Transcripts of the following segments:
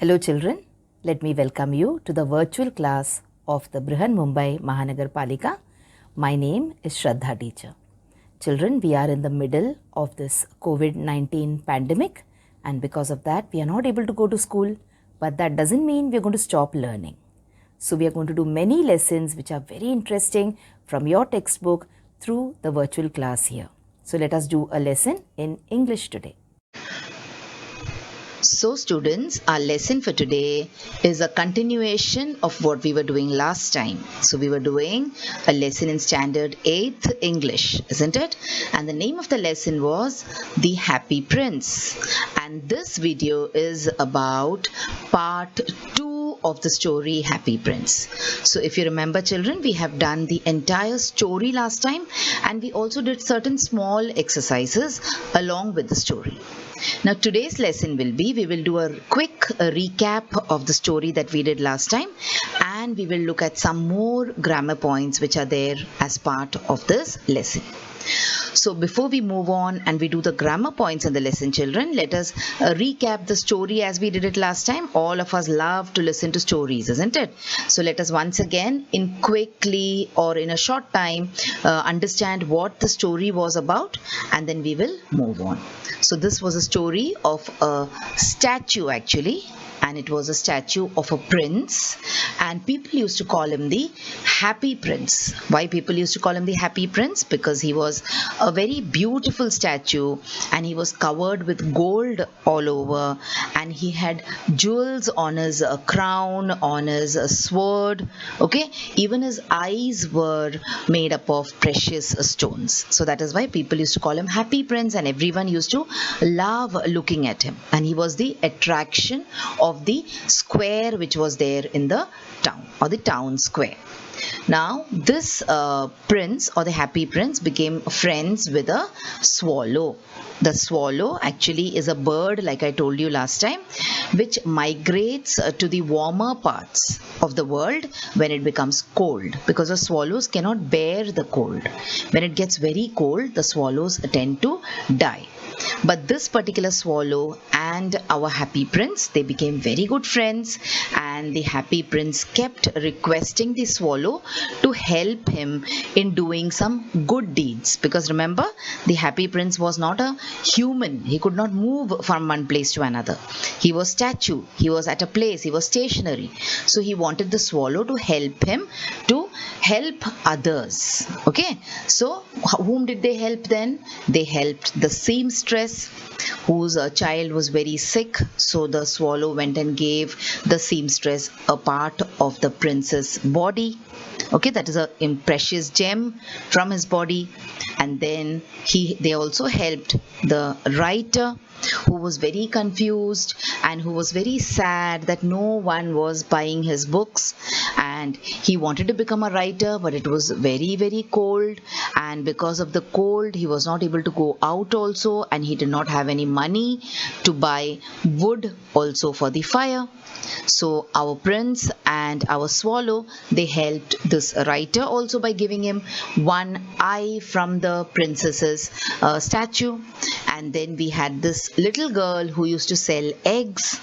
Hello children, let me welcome you to the virtual class of the Brihan Mumbai Mahanagar Palika. My name is Shraddha teacher. Children, we are in the middle of this COVID-19 pandemic and because of that we are not able to go to school, but that doesn't mean we are going to stop learning. So we are going to do many lessons which are very interesting from your textbook through the virtual class here. So let us do a lesson in English today. So students, our lesson for today is a continuation of what we were doing last time. So we were doing a lesson in standard 8th English, isn't it? And the name of the lesson was The Happy Prince. And this video is about part 2 of the story Happy Prince. So if you remember children, we have done the entire story last time and we also did certain small exercises along with the story. Now today's lesson will be, we will do a quick recap of the story that we did last time and we will look at some more grammar points which are there as part of this lesson. So before we move on and we do the grammar points in the lesson children, let us recap the story as we did it last time. All of us love to listen to stories, isn't it? So let us once again in quickly or in a short time understand what the story was about and then we will move on. So this was a story of a statue actually, and it was a statue of a prince and people used to call him the Happy Prince. Why people used to call him the Happy Prince? Because he was a very beautiful statue and he was covered with gold all over and he had jewels on his crown, on his sword, okay, even his eyes were made up of precious stones. So that is why people used to call him Happy Prince and everyone used to love looking at him, and he was the attraction of the square which was there in the town or the town square. Now this prince or the Happy Prince became friends with a swallow. The swallow actually is a bird, like I told you last time, which migrates to the warmer parts of the world when it becomes cold, because the swallows cannot bear the cold. When it gets very cold, the swallows tend to die. But this particular swallow and our Happy Prince, they became very good friends, and the Happy Prince kept requesting the swallow to help him in doing some good deeds. Because remember, the Happy Prince was not a human. He could not move from one place to another. He was statue. He was at a place. He was stationary. So he wanted the swallow to help him to help others. Okay. So whom did they help then? They helped the seamstress whose child was very sick. So the swallow went and gave the seamstress a part of the prince's body. Okay, that is a precious gem from his body. And then they also helped the writer who was very confused and who was very sad that no one was buying his books, and he wanted to become a writer but it was very, very cold, and because of the cold he was not able to go out also, and he did not have any money to buy wood also for the fire. So our prince and our swallow, they helped this writer also by giving him one eye from the princess's statue. And then we had this little girl who used to sell eggs,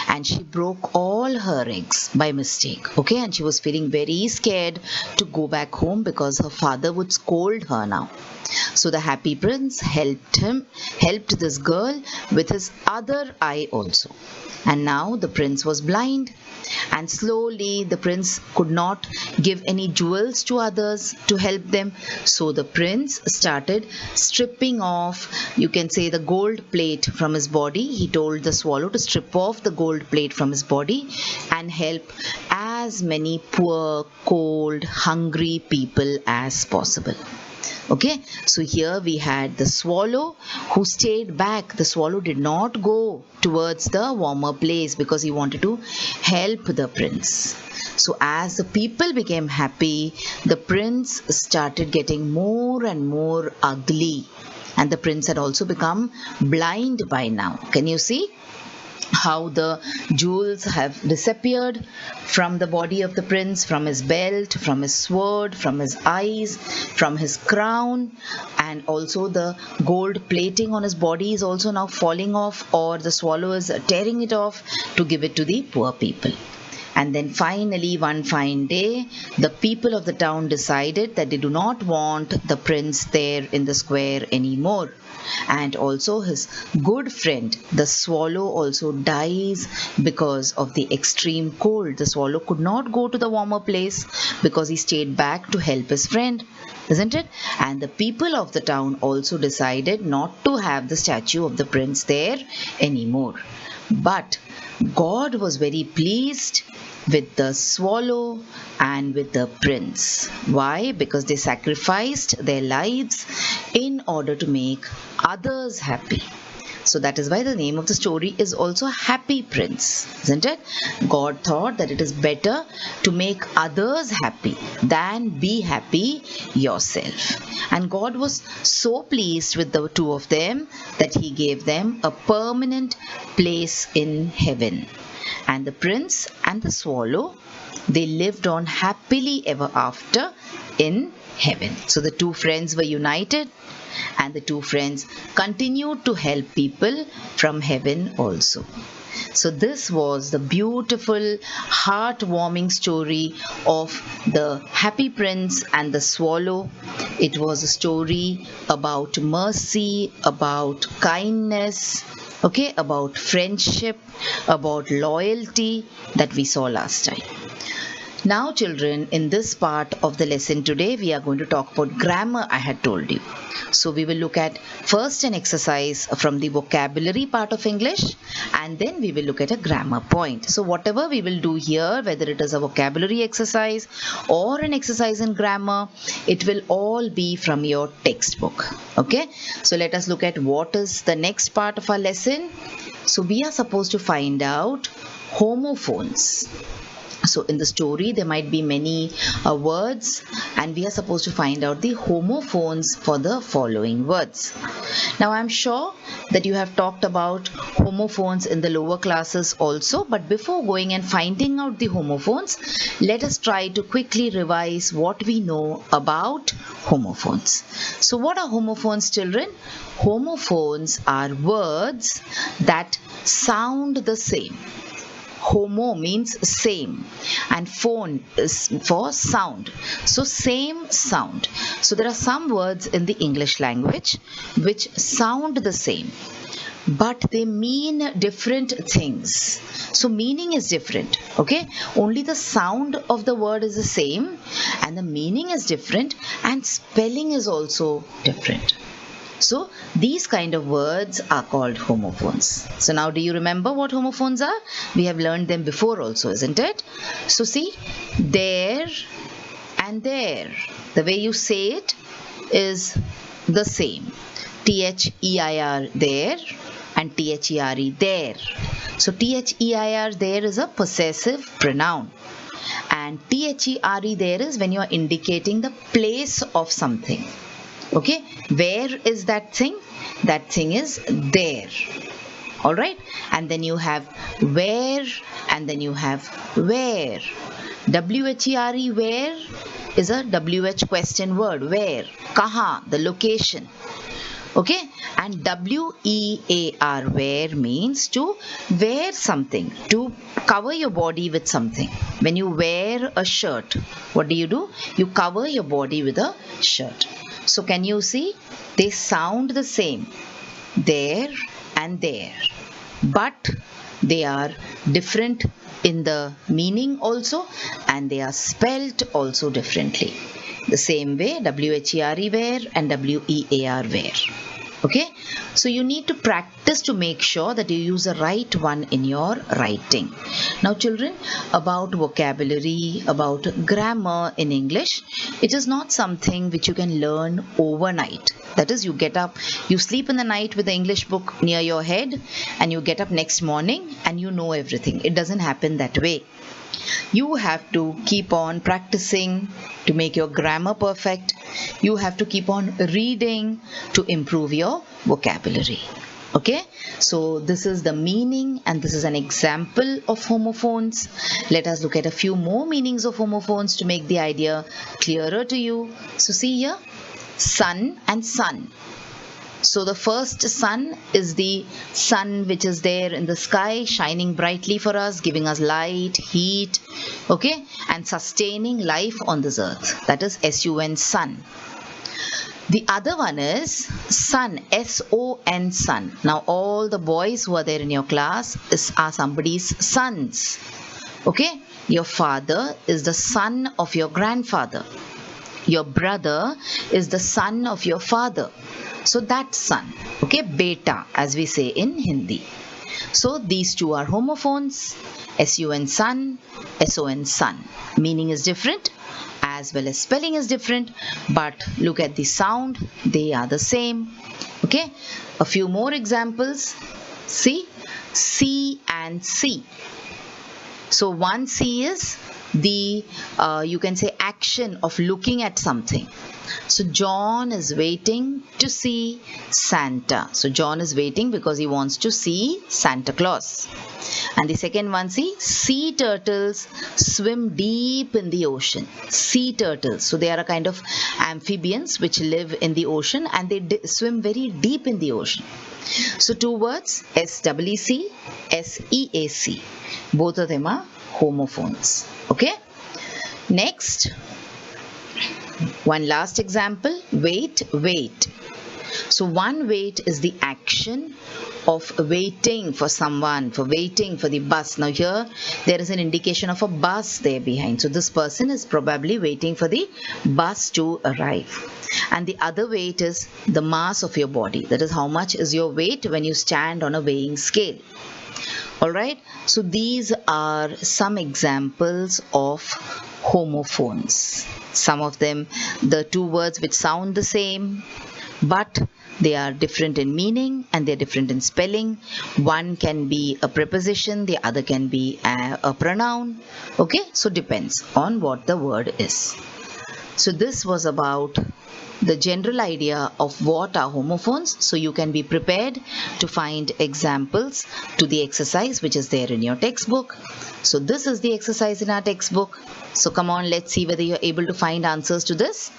and she broke all her eggs by mistake, okay, and she was feeling very scared to go back home because her father would scold her now. So the Happy Prince helped this girl with his other eye also. And now the prince was blind, and slowly the prince could not give any jewels to others to help them. So the prince started stripping off, you can say, the gold plate from his body. He told the swallow to strip off the gold plate from his body and help as many poor, cold, hungry people as possible. Okay, so here we had the swallow who stayed back. The swallow did not go towards the warmer place because he wanted to help the prince. So as the people became happy, the prince started getting more and more ugly, and the prince had also become blind by now. Can you see? how the jewels have disappeared from the body of the prince, from his belt, from his sword, from his eyes, from his crown, and also the gold plating on his body is also now falling off, or the swallow is tearing it off to give it to the poor people. And then finally, one fine day, the people of the town decided that they do not want the prince there in the square anymore. And also his good friend, the swallow, also dies because of the extreme cold. The swallow could not go to the warmer place because he stayed back to help his friend, isn't it? And the people of the town also decided not to have the statue of the prince there anymore. But God was very pleased with the swallow and with the prince. Why? Because they sacrificed their lives in order to make others happy. So that is why the name of the story is also Happy Prince, isn't it? God thought that it is better to make others happy than be happy yourself. And God was so pleased with the two of them that he gave them a permanent place in heaven. And the prince and the swallow, they lived on happily ever after in heaven. So the two friends were united, and the two friends continued to help people from heaven also. So this was the beautiful, heartwarming story of the Happy Prince and the Swallow. It was a story about mercy, about kindness, okay, about friendship, about loyalty that we saw last time. Now children, in this part of the lesson today, we are going to talk about grammar, I had told you. So we will look at first an exercise from the vocabulary part of English, and then we will look at a grammar point. So whatever we will do here, whether it is a vocabulary exercise or an exercise in grammar, it will all be from your textbook. Okay, so let us look at what is the next part of our lesson. So we are supposed to find out homophones. So in the story there might be many words, and we are supposed to find out the homophones for the following words. Now I am sure that you have talked about homophones in the lower classes also, but before going and finding out the homophones, let us try to quickly revise what we know about homophones. So what are homophones, children? Homophones are words that sound the same. Homo means same, and phone is for sound. So same sound. So there are some words in the English language which sound the same, but they mean different things. So meaning is different, okay? Only the sound of the word is the same, and the meaning is different, and spelling is also different. So these kind of words are called homophones. So now do you remember what homophones are? We have learned them before also, isn't it? So see, there and there. The way you say it is the same. T-H-E-I-R there and T-H-E-R-E there. So T-H-E-I-R there is a possessive pronoun. And T-H-E-R-E there is when you are indicating the place of something. Okay, where is that thing? That thing is there. Alright, and then you have where, and then you have where. W-H-E-R-E, where is a W-H question word. Where? Kaha, the location. Okay, and W-E-A-R, where means to wear something, to cover your body with something. When you wear a shirt, what do? You cover your body with a shirt. So can you see? They sound the same, there and there, but they are different in the meaning also, and they are spelt also differently. The same way, W-H-E-R-E where and W-E-A-R where. Okay, so you need to practice to make sure that you use the right one in your writing. Now children, about vocabulary, about grammar in English, it is not something which you can learn overnight. That is, you get up, you sleep in the night with the English book near your head, and you get up next morning and you know everything. It doesn't happen that way. You have to keep on practicing to make your grammar perfect. You have to keep on reading to improve your vocabulary. Okay, so this is the meaning and this is an example of homophones. Let us look at a few more meanings of homophones to make the idea clearer to you. So see here, sun and sun. So the first sun is the sun which is there in the sky, shining brightly for us, giving us light, heat, okay, and sustaining life on this earth. That is S-U-N, sun. The other one is sun, S-O-N, sun. Now all the boys who are there in your class are somebody's sons. Okay, your father is the son of your grandfather. Your brother is the son of your father. So that son, okay, beta as we say in Hindi. So these two are homophones, S-U-N, sun, S-O-N, sun. Meaning is different as well as spelling is different, but look at the sound, they are the same. Okay, a few more examples. See, see and see. So one see is the you can say action of looking at something. So John is waiting to see Santa. So John is waiting because he wants to see Santa Claus. And the second one, see, sea turtles swim deep in the ocean. Sea turtles. So they are a kind of amphibians which live in the ocean and they swim very deep in the ocean. So two words, S-E-E-C, S-E-A-C. Both of them are homophones. Okay. Next, one last example, wait, wait. So one wait is the action of waiting for someone, for waiting for the bus. Now here there is an indication of a bus there behind. So this person is probably waiting for the bus to arrive. And the other weight is the mass of your body. That is how much is your weight when you stand on a weighing scale. Alright, so these are some examples of homophones. Some of them, the two words which sound the same, but they are different in meaning and they're different in spelling. One can be a preposition, the other can be a pronoun. Okay, so depends on what the word is. So this was about the general idea of what are homophones, so you can be prepared to find examples to the exercise which is there in your textbook. So this is the exercise in our textbook. So come on, let's see whether you're able to find answers to this.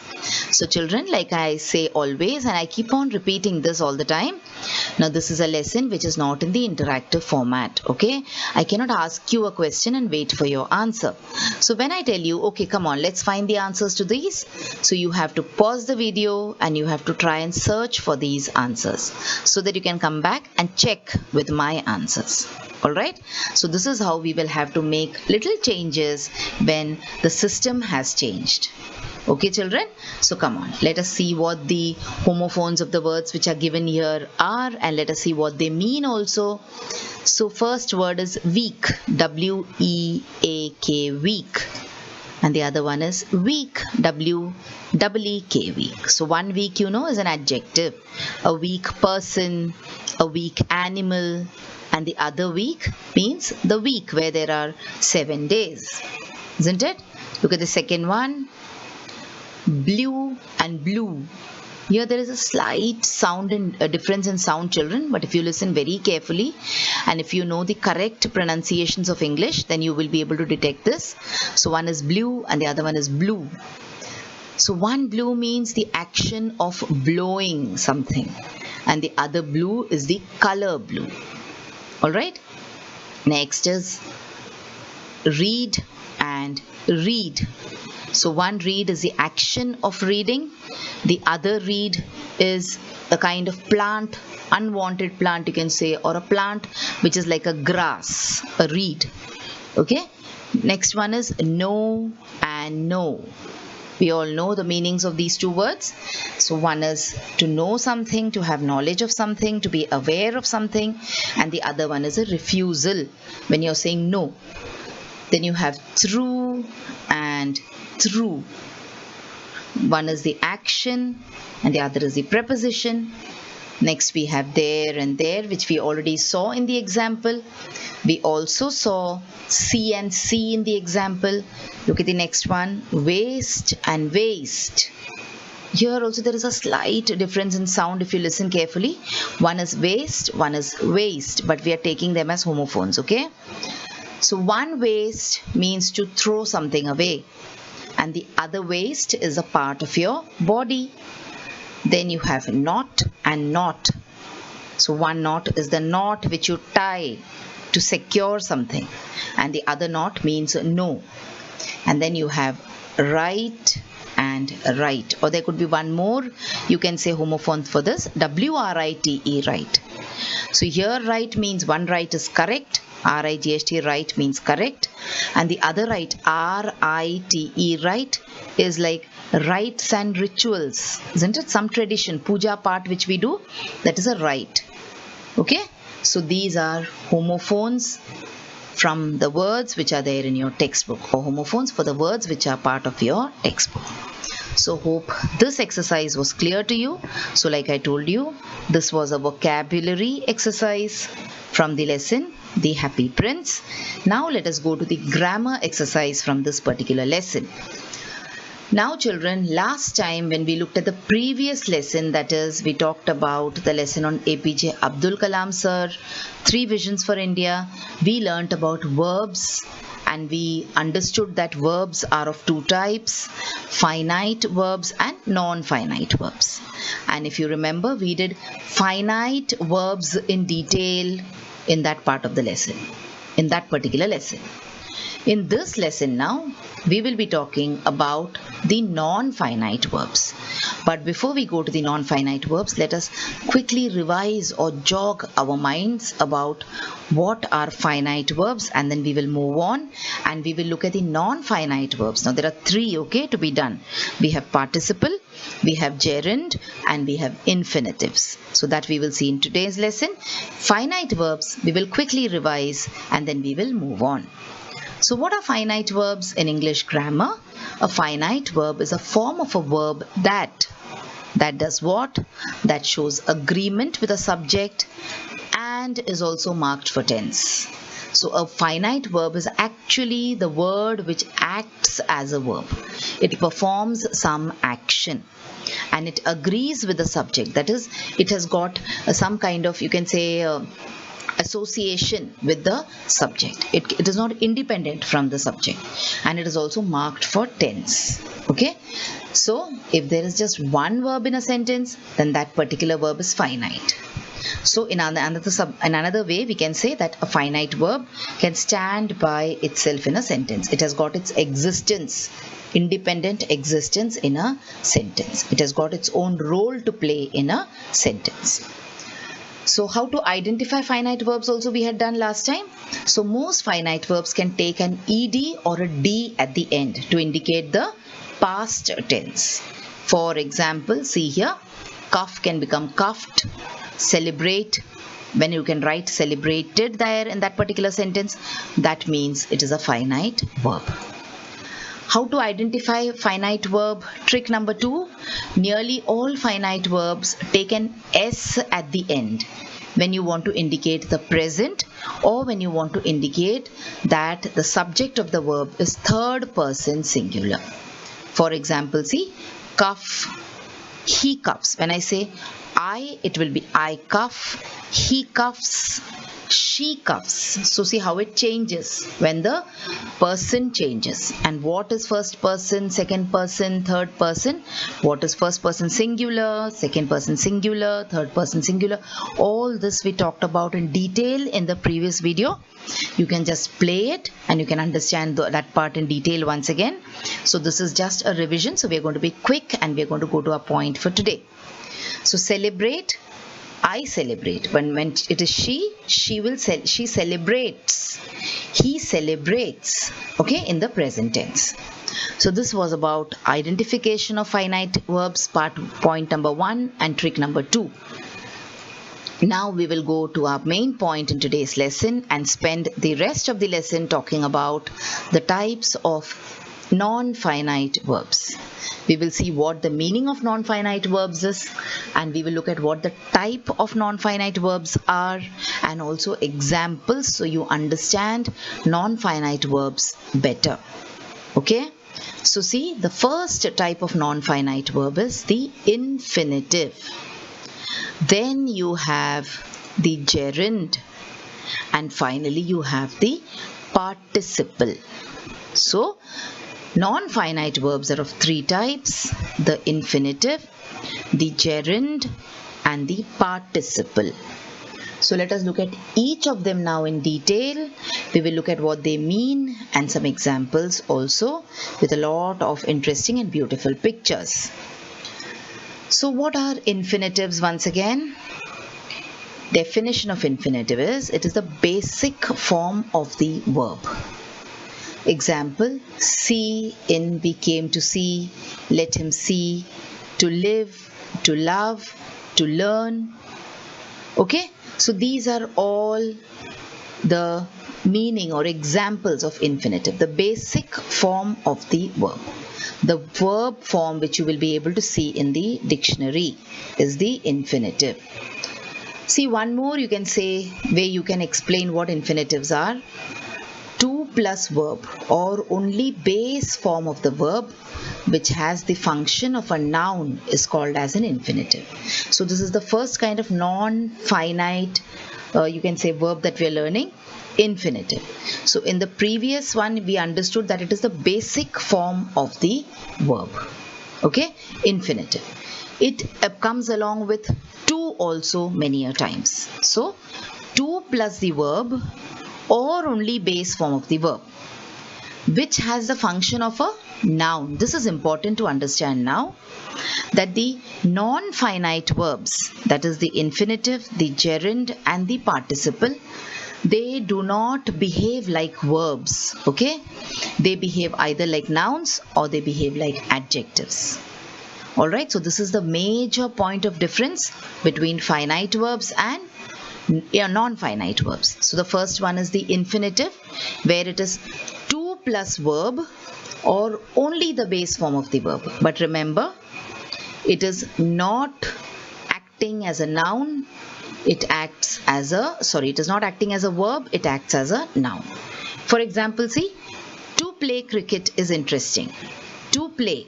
So children, like I say always, and I keep on repeating this all the time, now this is a lesson which is not in the interactive format, okay? I cannot ask you a question and wait for your answer. So when I tell you, okay, come on, let's find the answers to these, so you have to pause the video and you have to try and search for these answers so that you can come back and check with my answers. Alright, so this is how we will have to make little changes when the system has changed. Okay children, so come on, let us see what the homophones of the words which are given here are, and let us see what they mean also. So first word is weak, W-E-A-K, weak, and the other one is weak, W-E-E-K, weak. So one weak, you know, is an adjective, a weak person, a weak animal, and the other week means the week where there are 7 days, isn't it? Look at the second one, blue and blue. Here there is a slight sound and a difference in sound, children, but if you listen very carefully and if you know the correct pronunciations of English, then you will be able to detect this. So one is blue and the other one is blue. So one blue means the action of blowing something, and the other blue is the color blue. Alright, next is read and read. So one read is the action of reading, the other read is a kind of plant, unwanted plant you can say, or a plant which is like a grass, a reed. Okay, next one is know and know. We all know the meanings of these two words. So one is to know something, to have knowledge of something, to be aware of something, and the other one is a refusal. When you're saying no, then you have through and through. One is the action and the other is the preposition. Next we have there and there, which we already saw in the example. We also saw see and see in the example. Look at the next one, waste and waste. Here also there is a slight difference in sound if you listen carefully. One is waste, one is waste, but we are taking them as homophones, okay? So one waste means to throw something away, and the other waste is a part of your body. Then you have knot and knot. So one knot is the knot which you tie to secure something, and the other knot means no. And then you have right and right, or there could be one more, you can say homophone for this, W-R-I-T-E, right. So here right means one right is correct, R-I-G-H-T, right means correct, and the other right, R-I-T-E, right, is like rites and rituals, isn't it? Some tradition, puja part which we do, that is a rite. Okay, so these are homophones from the words which are there in your textbook, or homophones for the words which are part of your textbook. So hope this exercise was clear to you. So like I told you, this was a vocabulary exercise from the lesson The Happy Prince. Now let us go to the grammar exercise from this particular lesson. Now children, last time when we looked at the previous lesson, that is we talked about the lesson on APJ Abdul Kalam sir, 3 visions for India, we learnt about verbs, and we understood that verbs are of 2 types, finite verbs and non-finite verbs. And if you remember, we did finite verbs in detail in that part of the lesson, in that particular lesson. In this lesson now, we will be talking about the non-finite verbs. But before we go to the non-finite verbs, let us quickly revise or jog our minds about what are finite verbs, and then we will move on and we will look at the non-finite verbs. Now there are 3, okay, to be done. We have participle, we have gerund, and we have infinitives. So that we will see in today's lesson. Finite verbs we will quickly revise and then we will move on. So what are finite verbs in English grammar? A finite verb is a form of a verb that does what? That shows agreement with a subject and is also marked for tense. So a finite verb is actually the word which acts as a verb. It performs some action and it agrees with the subject. That is, it has got some kind of, you can say, association with the subject. It is not independent from the subject, and it is also marked for tense. Okay, so if there is just one verb in a sentence, then that particular verb is finite. So in another way, we can say that a finite verb can stand by itself in a sentence. It has got its existence, independent existence in a sentence. It has got its own role to play in a sentence. So how to identify finite verbs also we had done last time. So most finite verbs can take an ed or a d at the end to indicate the past tense. For example, see here, cuff can become cuffed, celebrate, when you can write celebrated there in that particular sentence, that means it is a finite verb. How to identify finite verb? Trick number 2. Nearly all finite verbs take an S at the end when you want to indicate the present or when you want to indicate that the subject of the verb is third person singular. For example, see, cuff, he cuffs. When I say I, it will be I cuff, he cuffs, she cuffs. So see how it changes when the person changes. And what is first person, second person, third person? What is first person singular, second person singular, third person singular? All this we talked about in detail in the previous video. You can just play it and you can understand that part in detail once again. So this is just a revision. So we are going to be quick and we are going to go to our point for today. So celebrate, I celebrate. When it is she celebrates, he celebrates, okay, in the present tense. So this was about identification of finite verbs, point number 1 and trick number 2. Now we will go to our main point in today's lesson and spend the rest of the lesson talking about the types of non-finite verbs. We will see what the meaning of non-finite verbs is, and we will look at what the type of non-finite verbs are and also examples so you understand non-finite verbs better. Okay, So see, the first type of non-finite verb is the infinitive. Then you have the gerund, and finally you have the participle. So non-finite verbs are of three types: the infinitive, the gerund, and the participle. So let us look at each of them now in detail. We will look at what they mean and some examples also, with a lot of interesting and beautiful pictures. So what are infinitives once again? Definition of infinitive is, it is the basic form of the verb. Example, see in we came to see, let him see, to live, to love, to learn. Okay, so these are all the meaning or examples of infinitive, the basic form of the verb. The verb form which you will be able to see in the dictionary is the infinitive. See, one more you can say way you can explain what infinitives are. To plus verb, or only base form of the verb which has the function of a noun, is called as an infinitive. So this is the first kind of non-finite you can say verb that we are learning, infinitive. So in the previous one we understood that it is the basic form of the verb. Okay, infinitive. It comes along with to also many a times. So to plus the verb or only base form of the verb which has the function of a noun. This is important to understand now, that the non-finite verbs, that is the infinitive, the gerund, and the participle, they do not behave like verbs. Okay, they behave either like nouns or they behave like adjectives. Alright, so this is the major point of difference between finite verbs and non-finite verbs. So the first one is the infinitive, where it is to plus verb or only the base form of the verb. But remember, it is not acting as a noun. It acts as a, it is not acting as a verb, it acts as a noun. For example, see, to play cricket is interesting. To play.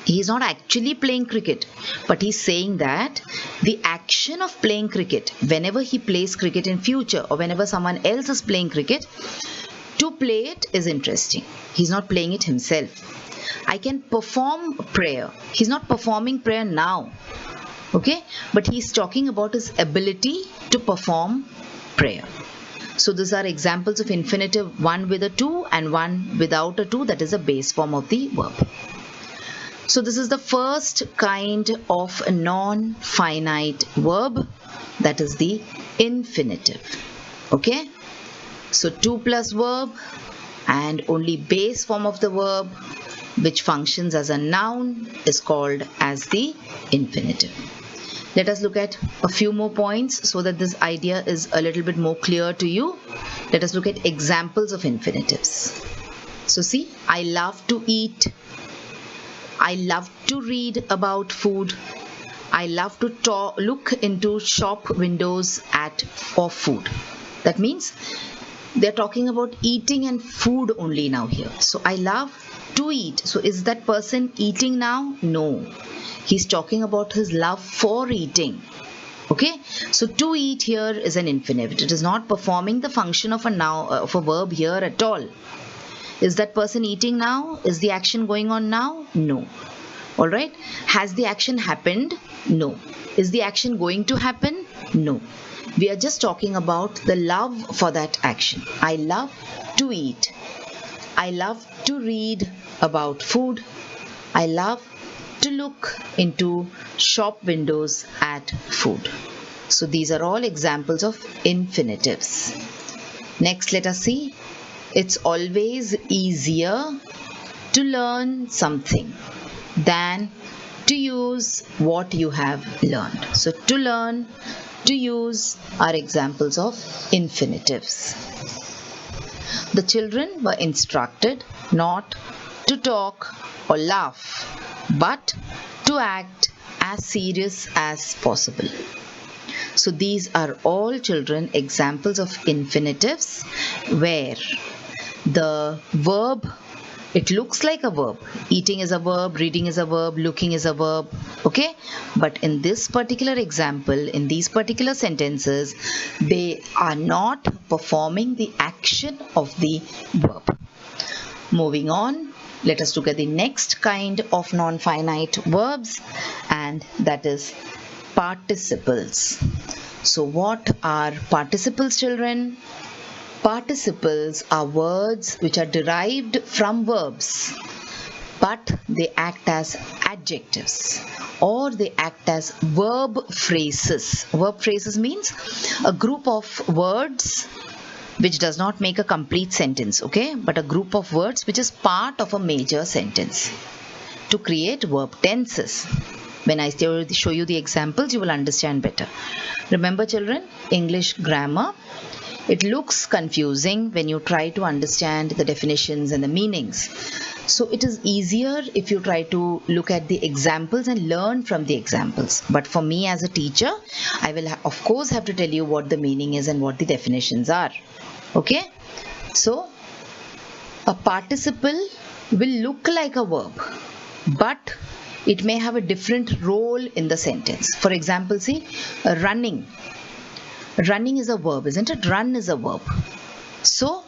He is not actually playing cricket, but he's saying that the action of playing cricket, whenever he plays cricket in future or whenever someone else is playing cricket, to play it is interesting. He's not playing it himself. I can perform prayer. He's not performing prayer now. Okay, but he's talking about his ability to perform prayer. So these are examples of infinitive, one with a to and one without a to, that is a base form of the verb. So this is the first kind of a non-finite verb, that is the infinitive. Okay, so to plus verb and only base form of the verb which functions as a noun is called as the infinitive. Let us look at a few more points so that this idea is a little bit more clear to you. Let us look at examples of infinitives. So see, I love to eat. I love to read about food. I love to look into shop windows for food. That means they're talking about eating and food only now here. So I love to eat. So is that person eating now? No. He's talking about his love for eating. Okay. So to eat here is an infinitive. It is not performing the function of a noun, of a verb here at all. Is that person eating now? Is the action going on now? No. Alright. Has the action happened? No. Is the action going to happen? No. We are just talking about the love for that action. I love to eat. I love to read about food. I love to look into shop windows at food. So these are all examples of infinitives. Next, let us see. It's always easier to learn something than to use what you have learned. So to learn, to use are examples of infinitives. The children were instructed not to talk or laugh, but to act as serious as possible. So these are all, children, examples of infinitives where the verb It looks like a verb. Eating is a verb, reading is a verb, looking is a verb. Okay? But in this particular example, in these particular sentences, they are not performing the action of the verb. Moving on, let us look at the next kind of non-finite verbs, and that is participles. So what are participles, children? Participles are words which are derived from verbs, but they act as adjectives or they act as verb phrases. Verb phrases means a group of words which does not make a complete sentence, okay, but a group of words which is part of a major sentence to create verb tenses. When I show you the examples, you will understand better. Remember, children, English grammar, it looks confusing when you try to understand the definitions and the meanings. So it is easier if you try to look at the examples and learn from the examples. But for me as a teacher, I will of course have to tell you what the meaning is and what the definitions are. Okay? So a participle will look like a verb, but it may have a different role in the sentence. For example, see, running. Running is a verb, isn't it? Run is a verb. So,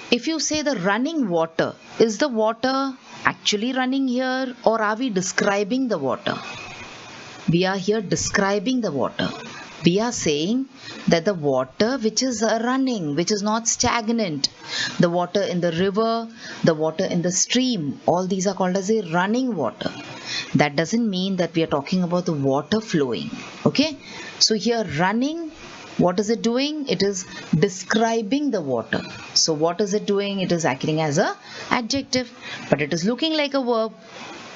if you say the running water, is the water actually running here, or are we describing the water? We are here describing the water. We are saying that the water which is running, which is not stagnant, the water in the river, the water in the stream, all these are called as a running water. That doesn't mean that we are talking about the water flowing. Okay? So here running, what is it doing? It is describing the water. So what is it doing? It is acting as a adjective, but it is looking like a verb.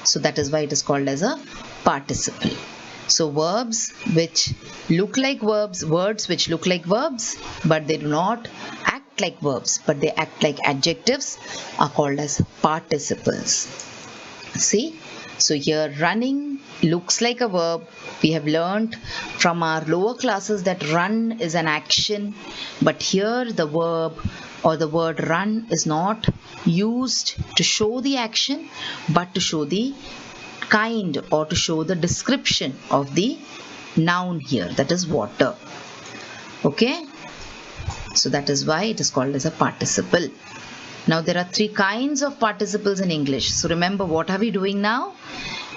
So that is why it is called as a participle. So verbs which look like verbs, words which look like verbs, but they do not act like verbs, but they act like adjectives, are called as participles. See? So here running looks like a verb. We have learnt from our lower classes that run is an action, but here the verb or the word run is not used to show the action, but to show the kind or to show the description of the noun here, that is water. Okay? So that is why it is called as a participle. Now there are three kinds of participles in English. So remember, what are we doing now?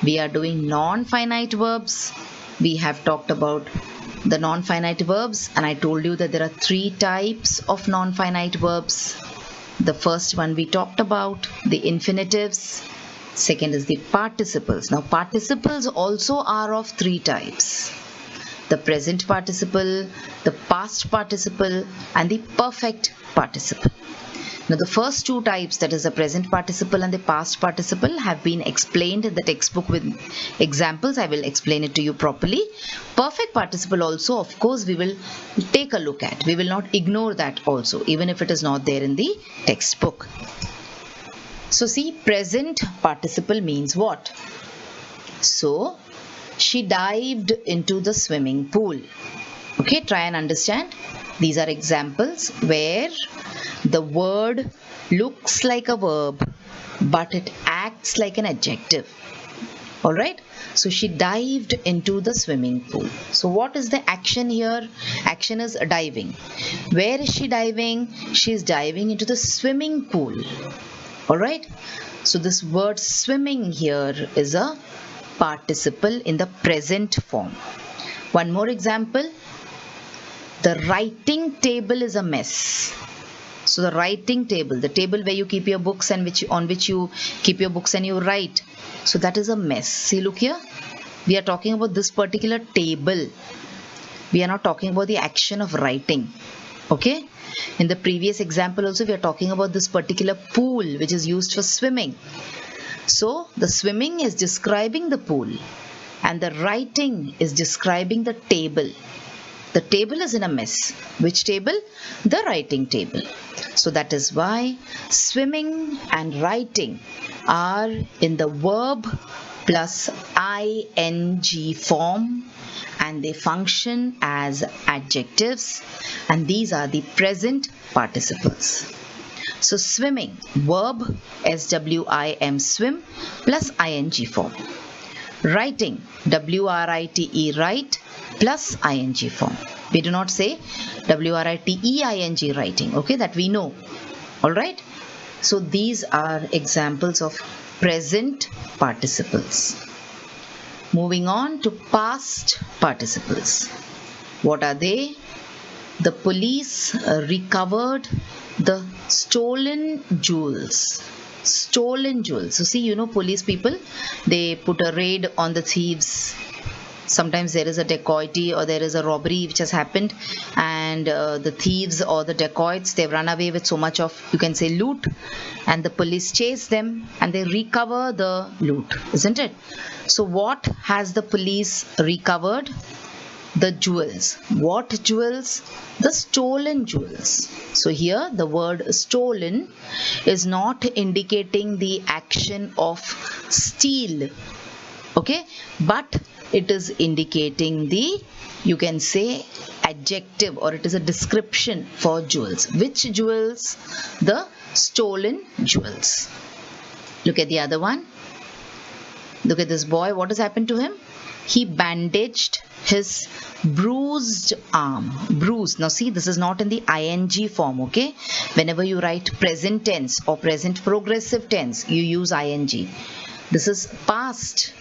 We are doing non-finite verbs. We have talked about the non-finite verbs, and I told you that there are three types of non-finite verbs. The first one we talked about, the infinitives. Second is the participles. Now participles also are of three types: the present participle, the past participle, and the perfect participle. Now the first two types, that is the present participle and the past participle, have been explained in the textbook with examples. I will explain it to you properly. Perfect participle also, of course, we will take a look at. We will not ignore that also, even if it is not there in the textbook. So see, present participle means what? So, she dived into the swimming pool. Okay, try and understand. These are examples where the word looks like a verb, but it acts like an adjective. Alright, so she dived into the swimming pool. So what is the action here? Action is diving. Where is she diving? She is diving into the swimming pool. Alright, so this word swimming here is a participle in the present form. One more example. The writing table is a mess. So the writing table, the table where you keep your books and on which you keep your books and you write. So that is a mess. See, look here. We are talking about this particular table. We are not talking about the action of writing. Okay. In the previous example also, we are talking about this particular pool which is used for swimming. So the swimming is describing the pool and the writing is describing the table. The table is in a mess. Which table? The writing table. So that is why swimming and writing are in the verb plus ing form, and they function as adjectives, and these are the present participles. So swimming, verb SWIM, swim plus ing form. Writing, WRITE, write plus ing form. We do not say WRITEING, writing, okay, that we know. Alright, so these are examples of present participles. Moving on to past participles. What are they? The police recovered the stolen jewels. Stolen jewels. So see, police people, they put a raid on the thieves. Sometimes there is a dacoity or there is a robbery which has happened, and the thieves or the dacoits, they've run away with so much of, you can say, loot, and the police chase them and they recover the loot, isn't it? So what has the police recovered? The jewels. What jewels? The stolen jewels. So here the word stolen is not indicating the action of steal, okay, but it is indicating the, you can say, adjective, or it is a description for jewels. Which jewels? The stolen jewels. Look at the other one. Look at this boy. What has happened to him? He bandaged his bruised arm. Bruised. Now see, this is not in the ing form, okay? Whenever you write present tense or present progressive tense, you use ing. This is past.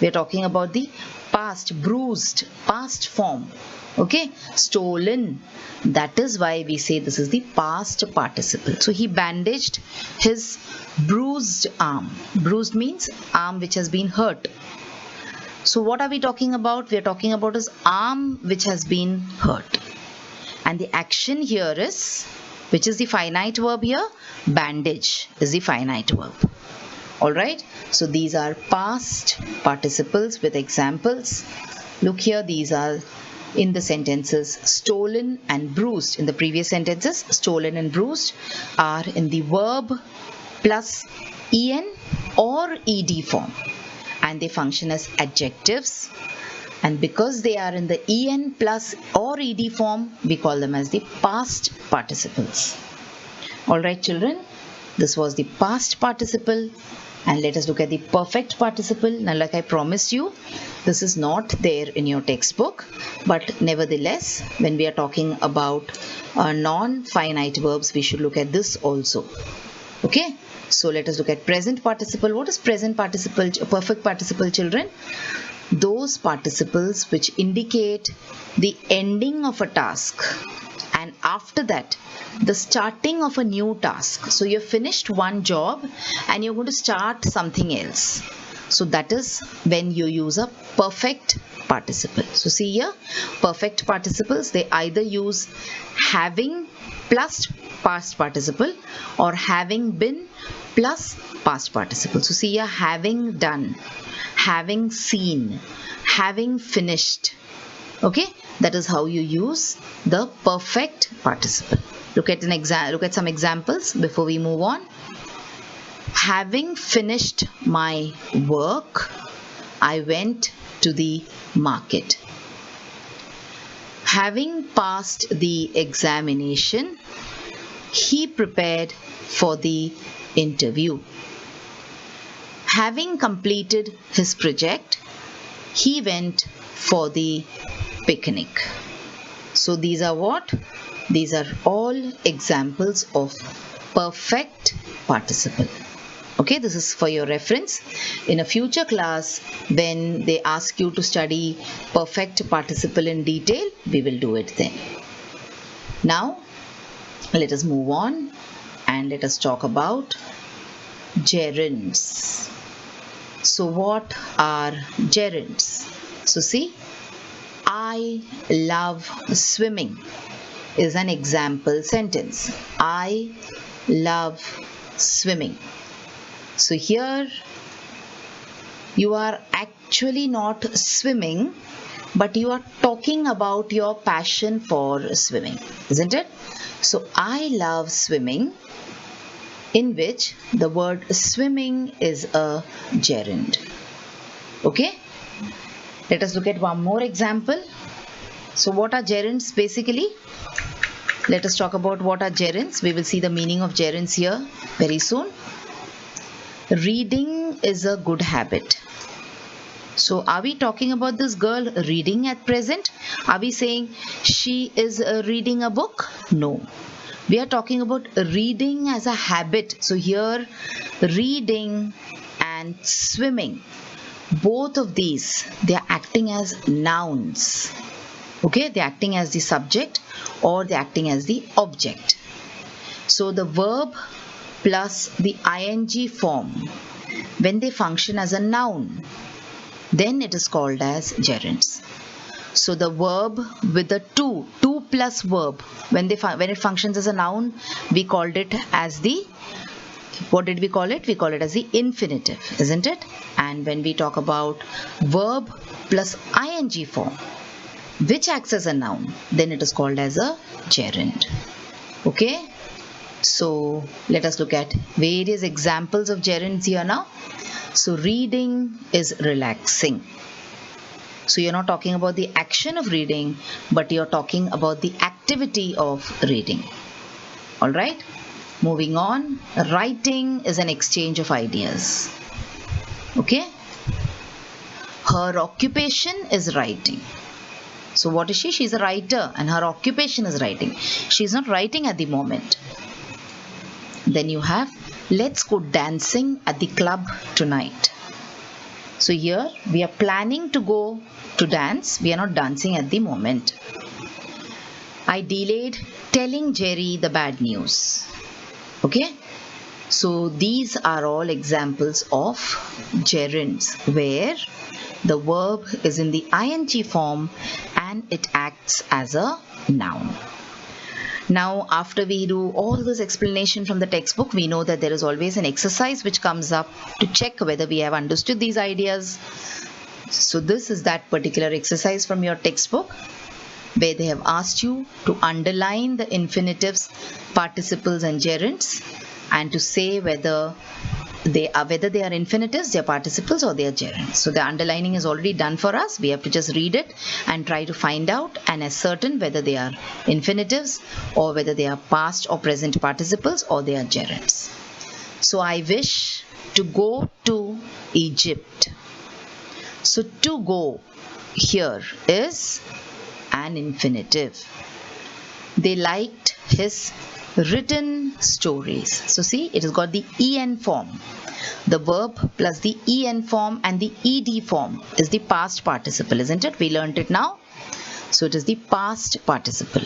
We are talking about the past, bruised, past form, okay? Stolen. That is why we say this is the past participle. So he bandaged his bruised arm. Bruised means arm which has been hurt. So what are we talking about? We are talking about his arm which has been hurt. And the action here is, which is the finite verb here? Bandage is the finite verb. Alright, so these are past participles with examples. Look here, these are in the sentences stolen and bruised. In the previous sentences, stolen and bruised are in the verb plus en or ed form, and they function as adjectives. And because they are in the en plus or ed form, we call them as the past participles. Alright children, this was the past participle. And let us look at the perfect participle. Now, like I promised you, this is not there in your textbook, but nevertheless, when we are talking about non-finite verbs, we should look at this also. Okay, so let us look at present participle. What is present participle, perfect participle, children? Those participles which indicate the ending of a task, and after that the starting of a new task. So you have finished one job and you're going to start something else. So that is when you use a perfect participle. So see here, perfect participles, they either use having plus past participle or having been plus past participle. So see here, having done, having seen, having finished. Okay, that is how you use the perfect participle. Look at some examples before we move on. Having finished my work, I went to the market. Having passed the examination, he prepared for the interview. Having completed his project, he went for the picnic. So these are what? These are all examples of perfect participle. Okay, this is for your reference. In a future class, when they ask you to study perfect participle in detail, we will do it then. Now, let us move on and let us talk about gerunds. So what are gerunds? So see, I love swimming is an example sentence. I love swimming. So here you are actually not swimming, but you are talking about your passion for swimming, isn't it? So I love swimming, in which the word swimming is a gerund. Okay? Let us look at one more example. So what are gerunds basically? Let us talk about what are gerunds. We will see the meaning of gerunds here very soon. Reading is a good habit. So are we talking about this girl reading at present? Are we saying she is reading a book? No. We are talking about reading as a habit. So here reading and swimming, both of these, they are acting as nouns. Okay, they are acting as the subject or they are acting as the object. So the verb plus the ing form, when they function as a noun, then it is called as gerunds. So the verb with the to plus verb, when it functions as a noun, we called it as the, what did we call it? We call it as the infinitive, isn't it? And when we talk about verb plus ing form, which acts as a noun, then it is called as a gerund. Okay, so let us look at various examples of gerunds here now. So reading is relaxing. So you're not talking about the action of reading, but you're talking about the activity of reading. All right, moving on. Writing is an exchange of ideas. Okay, her occupation is writing. So what is she? She's a writer and her occupation is writing. She's not writing at the moment. Then you have, let's go dancing at the club tonight. So here we are planning to go to dance. We are not dancing at the moment. I delayed telling Jerry the bad news. Okay. So these are all examples of gerunds where the verb is in the ing form and it acts as a noun. Now, after we do all this explanation from the textbook, we know that there is always an exercise which comes up to check whether we have understood these ideas. So this is that particular exercise from your textbook where they have asked you to underline the infinitives, participles and gerunds and to say whether they are infinitives, they are participles or they are gerunds. So the underlining is already done for us. We have to just read it and try to find out and ascertain whether they are infinitives or whether they are past or present participles or they are gerunds. So I wish to go to Egypt. So to go here is an infinitive. They liked his written stories. So see, it has got the en form. The verb plus the en form and the ed form is the past participle, isn't it? We learned it now. So it is the past participle.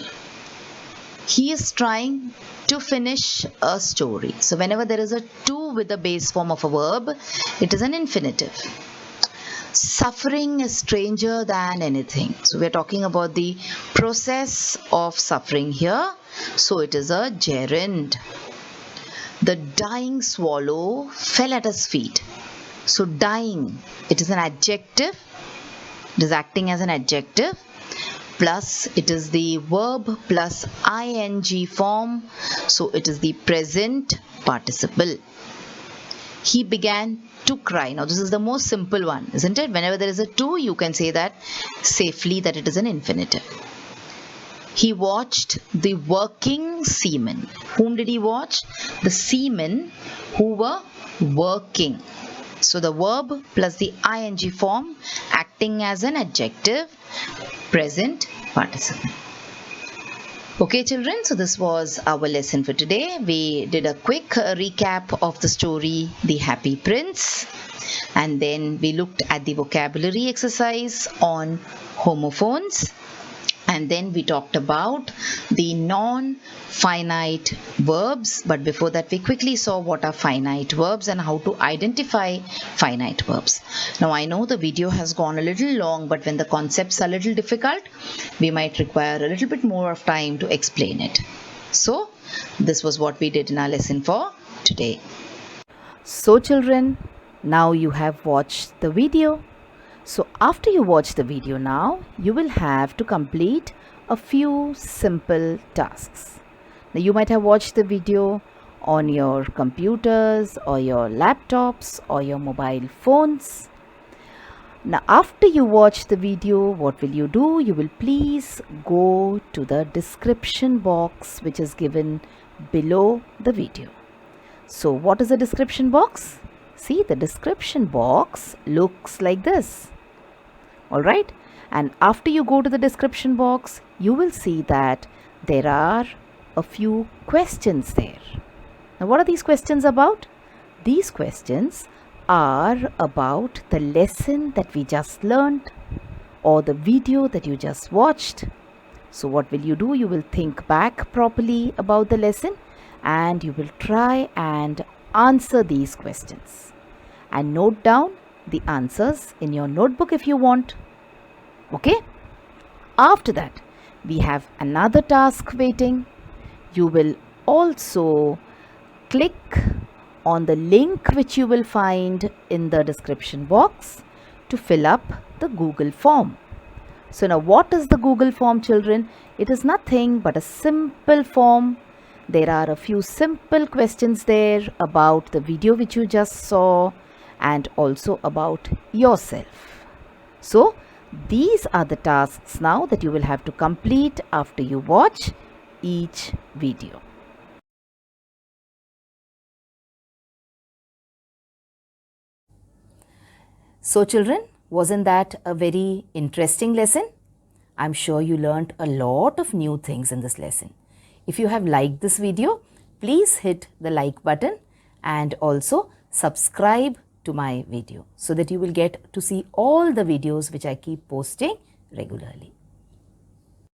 He is trying to finish a story. So whenever there is a to with the base form of a verb, it is an infinitive. Suffering is stranger than anything. So we are talking about the process of suffering here. So it is a gerund. The dying swallow fell at his feet. So dying, it is an adjective. It is acting as an adjective. Plus it is the verb plus ing form. So it is the present participle. He began to cry. Now this is the most simple one, isn't it? Whenever there is a to, you can say that safely that it is an infinitive. He watched the working seamen. Whom did he watch? The seamen who were working. So the verb plus the ing form acting as an adjective, present participle. Okay children, so this was our lesson for today. We did a quick recap of the story The Happy Prince, and then we looked at the vocabulary exercise on homophones, and then we talked about the non-finite verbs. But before that, we quickly saw what are finite verbs and how to identify finite verbs. Now I know the video has gone a little long, but when the concepts are a little difficult, we might require a little bit more of time to explain it. So this was what we did in our lesson for today. So children, now you have watched the video. So after you watch the video now, you will have to complete a few simple tasks. Now you might have watched the video on your computers or your laptops or your mobile phones. Now after you watch the video, what will you do? You will please go to the description box which is given below the video. So what is the description box? See, the description box looks like this. Alright, and after you go to the description box, you will see that there are a few questions there. Now what are these questions about? These questions are about the lesson that we just learned or the video that you just watched. So what will you do? You will think back properly about the lesson and you will try and answer these questions and note down the answers in your notebook if you want. Okay? After that, we have another task waiting. You will also click on the link which you will find in the description box to fill up the Google form. So now what is the Google form, children? It is nothing but a simple form. There are a few simple questions there about the video which you just saw and also about yourself. So these are the tasks now that you will have to complete after you watch each video. So children, wasn't that a very interesting lesson? I'm sure you learnt a lot of new things in this lesson. If you have liked this video, please hit the like button and also subscribe to my video so that you will get to see all the videos which I keep posting regularly.